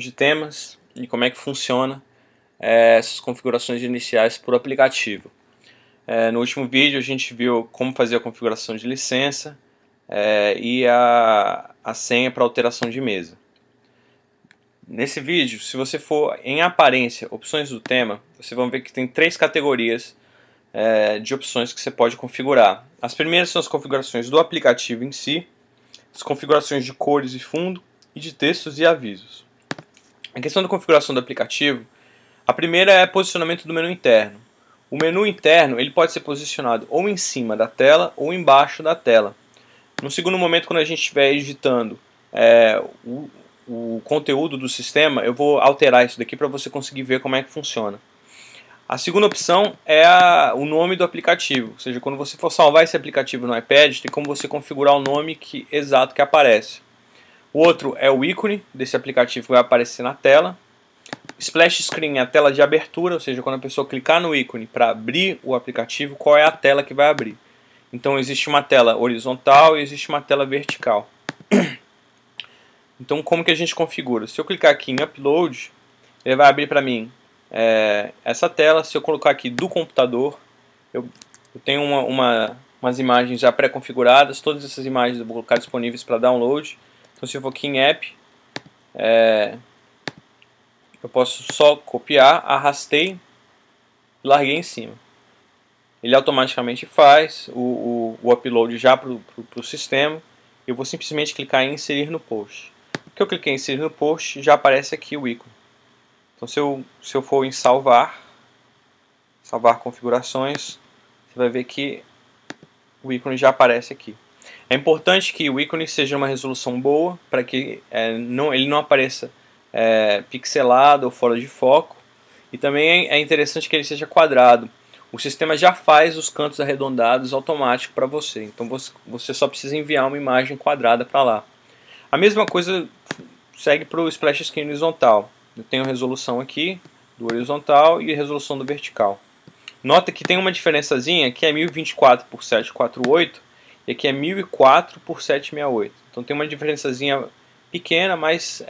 de temas e como é que funciona essas configurações iniciais por aplicativo. No último vídeo a gente viu como fazer a configuração de licença e a senha para alteração de mesa. Nesse vídeo, se você for em aparência, opções do tema, você vai ver que tem três categorias de opções que você pode configurar. As primeiras são as configurações do aplicativo em si, as configurações de cores e fundo e de textos e avisos. A questão da configuração do aplicativo, a primeira é posicionamento do menu interno. O menu interno ele pode ser posicionado ou em cima da tela ou embaixo da tela. No segundo momento, quando a gente estiver editando o conteúdo do sistema, eu vou alterar isso daqui para você conseguir ver como é que funciona. A segunda opção é o nome do aplicativo, ou seja, quando você for salvar esse aplicativo no iPad, tem como você configurar o nome exato que aparece. O outro é o ícone desse aplicativo que vai aparecer na tela. Splash Screen é a tela de abertura, ou seja, quando a pessoa clicar no ícone para abrir o aplicativo, qual é a tela que vai abrir. Então existe uma tela horizontal e existe uma tela vertical. Então como que a gente configura? Se eu clicar aqui em Upload, ele vai abrir para mim essa tela. Se eu colocar aqui do computador, eu tenho umas imagens já pré-configuradas. Todas essas imagens eu vou colocar disponíveis para download. Então se eu for aqui em App, eu posso só copiar, arrastei e larguei em cima. Ele automaticamente faz o upload já para o sistema. Eu vou simplesmente clicar em inserir no post. O que eu cliquei em inserir no post, já aparece aqui o ícone. Então se eu for em salvar configurações, você vai ver que o ícone já aparece aqui. É importante que o ícone seja uma resolução boa, para que ele não apareça pixelado ou fora de foco. E também é interessante que ele seja quadrado. O sistema já faz os cantos arredondados automático para você. Então você só precisa enviar uma imagem quadrada para lá. A mesma coisa segue para o Splash Screen horizontal. Eu tenho resolução aqui do horizontal e resolução do vertical. Nota que tem uma diferençazinha que é 1024 por 748 e aqui é 1004 por 768. Então tem uma diferençazinha pequena, mas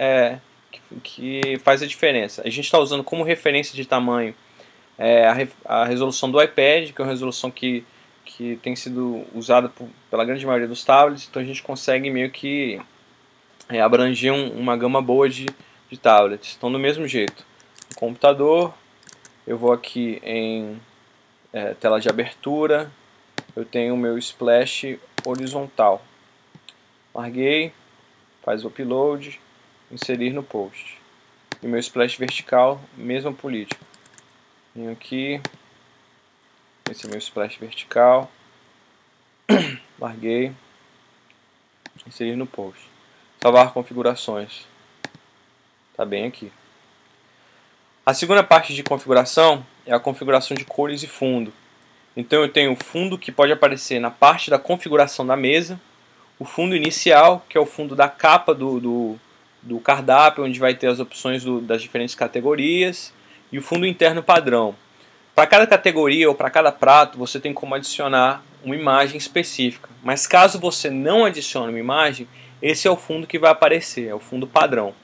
que faz a diferença. A gente está usando como referência de tamanho a resolução do iPad, que é uma resolução que tem sido usada pela grande maioria dos tablets. Então a gente consegue meio que abranger uma gama boa de tablets. Então do mesmo jeito, no computador, eu vou aqui em tela de abertura, eu tenho o meu splash horizontal. Larguei, faz o upload, inserir no post. E meu splash vertical, mesma política. Venho aqui, esse é meu splash vertical, larguei, inserir no post. Salvar configurações, tá bem aqui. A segunda parte de configuração é a configuração de cores e fundo. Então eu tenho o fundo que pode aparecer na parte da configuração da mesa, o fundo inicial, que é o fundo da capa do cardápio, onde vai ter as opções das diferentes categorias, e o fundo interno padrão. Para cada categoria ou para cada prato, você tem como adicionar uma imagem específica. Mas caso você não adicione uma imagem, esse é o fundo que vai aparecer, é o fundo padrão.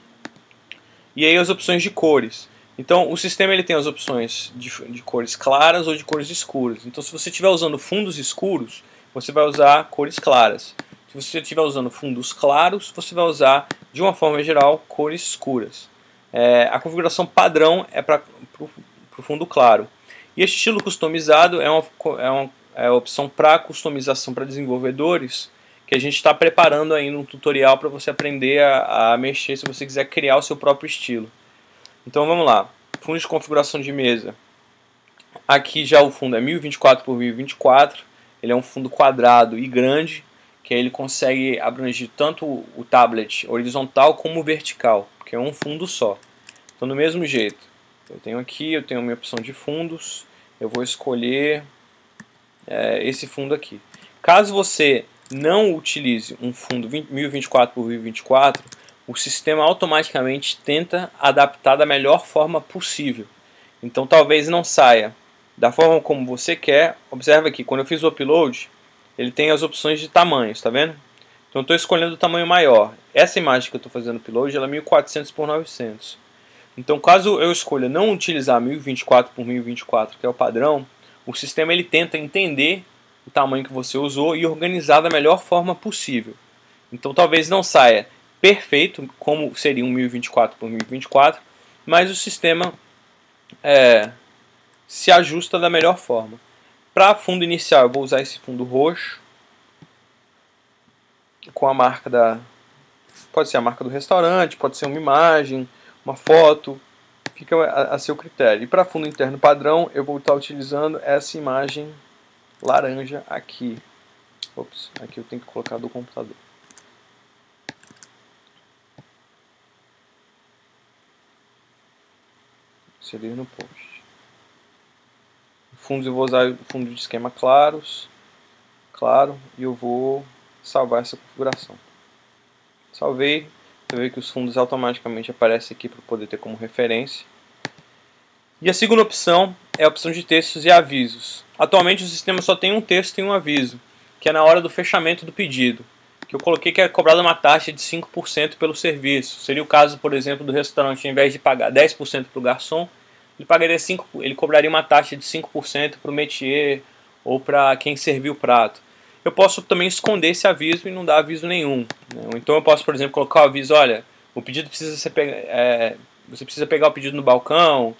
E aí as opções de cores. Então o sistema ele tem as opções de cores claras ou de cores escuras. Então se você estiver usando fundos escuros, você vai usar cores claras. Se você estiver usando fundos claros, você vai usar, de uma forma geral, cores escuras. A configuração padrão é para o fundo claro. E este estilo customizado é a opção para customização para desenvolvedores, que a gente está preparando aí no tutorial para você aprender a mexer se você quiser criar o seu próprio estilo. Então vamos lá, fundo de configuração de mesa. Aqui já o fundo é 1024 por 1024, ele é um fundo quadrado e grande, que aí ele consegue abranger tanto o tablet horizontal como vertical, porque é um fundo só. Então do mesmo jeito, eu tenho a minha opção de fundos, eu vou escolher esse fundo aqui. Caso você não utilize um fundo 1024 por 1024, o sistema automaticamente tenta adaptar da melhor forma possível. Então talvez não saia da forma como você quer. Observa aqui, quando eu fiz o upload, ele tem as opções de tamanhos, tá vendo? Então eu estou escolhendo o tamanho maior. Essa imagem que eu estou fazendo upload ela é 1400 por 900. Então caso eu escolha não utilizar 1024 por 1024, que é o padrão, o sistema ele tenta entender o tamanho que você usou e organizar da melhor forma possível. Então talvez não saia perfeito, como seria um 1024 por 1024, mas o sistema se ajusta da melhor forma. Para fundo inicial eu vou usar esse fundo roxo, com a marca da... Pode ser a marca do restaurante, pode ser uma imagem, uma foto, fica a seu critério. E para fundo interno padrão eu vou estar utilizando essa imagem laranja aqui. Ops, aqui eu tenho que colocar do computador. Inserir no post. Fundos eu vou usar fundo de esquema claro, e eu vou salvar essa configuração. Salvei, você vê que os fundos automaticamente aparecem aqui para poder ter como referência. E a segunda opção é a opção de textos e avisos. Atualmente o sistema só tem um texto e um aviso, que é na hora do fechamento do pedido, que eu coloquei que é cobrada uma taxa de 5% pelo serviço. Seria o caso, por exemplo, do restaurante, ao invés de pagar 10% para o garçom, ele cobraria uma taxa de 5% para o métier ou para quem serviu o prato. Eu posso também esconder esse aviso e não dar aviso nenhum, né? Ou então eu posso, por exemplo, colocar o aviso, olha, o pedido precisa ser você precisa pegar o pedido no balcão,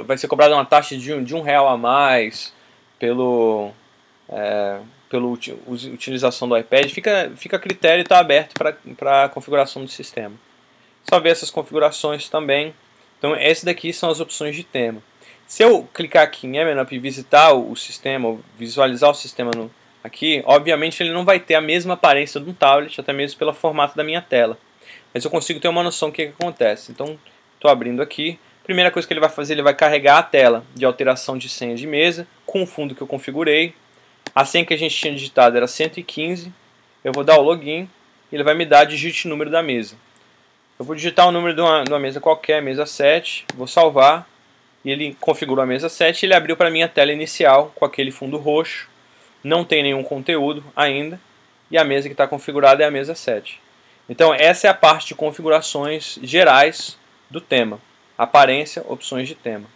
vai ser cobrada uma taxa de R$1 a mais pela utilização do iPad. Fica a critério e está aberto para a configuração do sistema. Só ver essas configurações também. Então essas daqui são as opções de tema. Se eu clicar aqui em MNUP e visitar o sistema, visualizar o sistema aqui, obviamente ele não vai ter a mesma aparência de um tablet, até mesmo pelo formato da minha tela. Mas eu consigo ter uma noção do que acontece. Então estou abrindo aqui. Primeira coisa que ele vai fazer, ele vai carregar a tela de alteração de senha de mesa com o fundo que eu configurei. A senha que a gente tinha digitado era 115. Eu vou dar o login e ele vai me dar digite o número da mesa. Eu vou digitar o número de uma mesa qualquer, mesa 7, vou salvar, e ele configurou a mesa 7 e ele abriu para mim a tela inicial com aquele fundo roxo, não tem nenhum conteúdo ainda, e a mesa que está configurada é a mesa 7. Então essa é a parte de configurações gerais do tema, aparência, opções de tema.